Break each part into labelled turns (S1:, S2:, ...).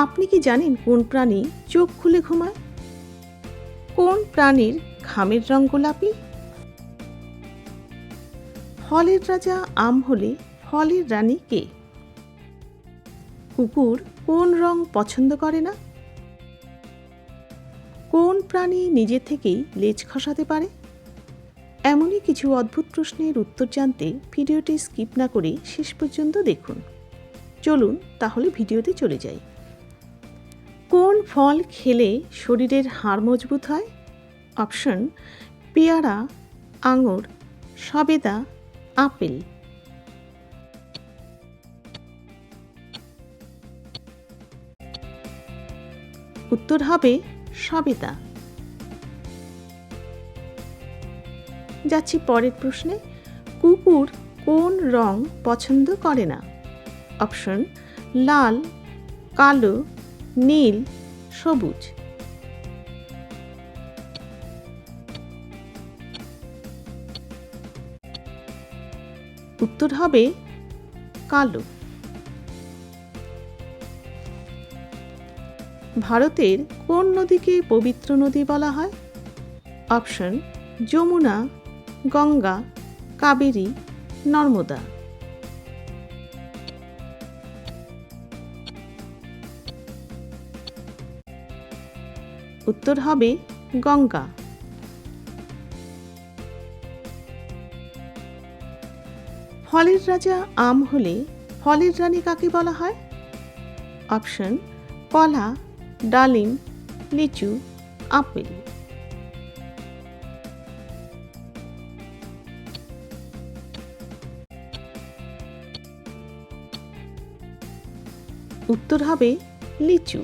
S1: আপনি কি জানেন কোন প্রাণী চোখ খুলে ঘুমায়? কোন প্রাণীর ঘামের রং গোলাপি? ফলের রাজা আম হলে ফলের রানী কে? কুকুর কোন রং পছন্দ করে না? কোন প্রাণী নিজে থেকেই লেজ খসাতে পারে? এমনই কিছু অদ্ভুত প্রশ্নের উত্তর জানতে ভিডিওটি স্কিপ না করে শেষ পর্যন্ত দেখুন। চলুন তাহলে ভিডিওতে চলে যাই। কোন ফল খেলে শরীরের হাড় মজবুত হয়? অপশন: পেয়ারা, আঙুর, সবেদা, আপেল। উত্তর হবে সবেদা। যাচ্ছি পরের প্রশ্নে। কুকুর কোন রং পছন্দ করে না? অপশন: লাল, কালো, নীল, সবুজ। উত্তর হবে কালো। ভারতের কোন নদীকে পবিত্র নদী বলা হয়? অপশন: যমুনা, গঙ্গা, কাবেরী, নর্মদা। উত্তর হবে গঙ্গা। ফলের রাজা আম হলে ফলের রানী কাকে বলা হয়? অপশন: কলা, ডালিম, লিচু, আপেল। উত্তর হবে লিচু।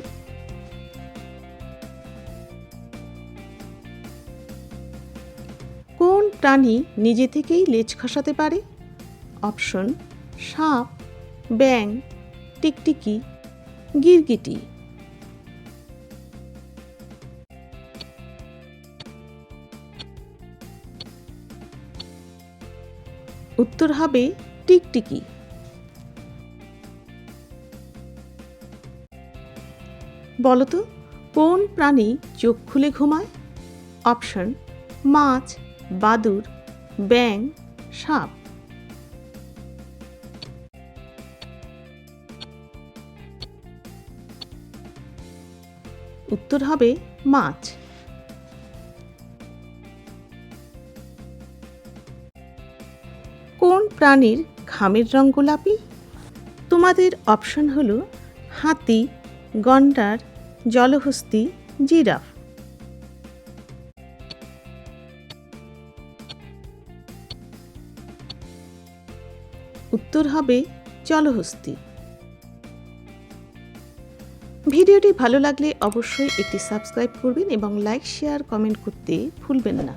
S1: কোন প্রাণী নিজে থেকেই লেজ খসাতে পারে? অপশন: সাপ, ব্যাঙ, টিকটিকি, গিরগিটি। উত্তর হবে টিকটিকি। বলতো কোন প্রাণী চোখ খুলে ঘুমায়? অপশন: মাছ, বাদুড়, ব্যাঙ, সাপ। উত্তর হবে মাছ। কোন প্রাণীর ঘামের রং গোলাপি? তোমাদের অপশন হলো হাতি, গন্ডার, জলহস্তী, জিরাফ। উত্তর হবে জলহস্তী। ভিডিওটি ভালো লাগলে অবশ্যই একটি সাবস্ক্রাইব করবেন এবং লাইক, শেয়ার, কমেন্ট করতে ভুলবেন না।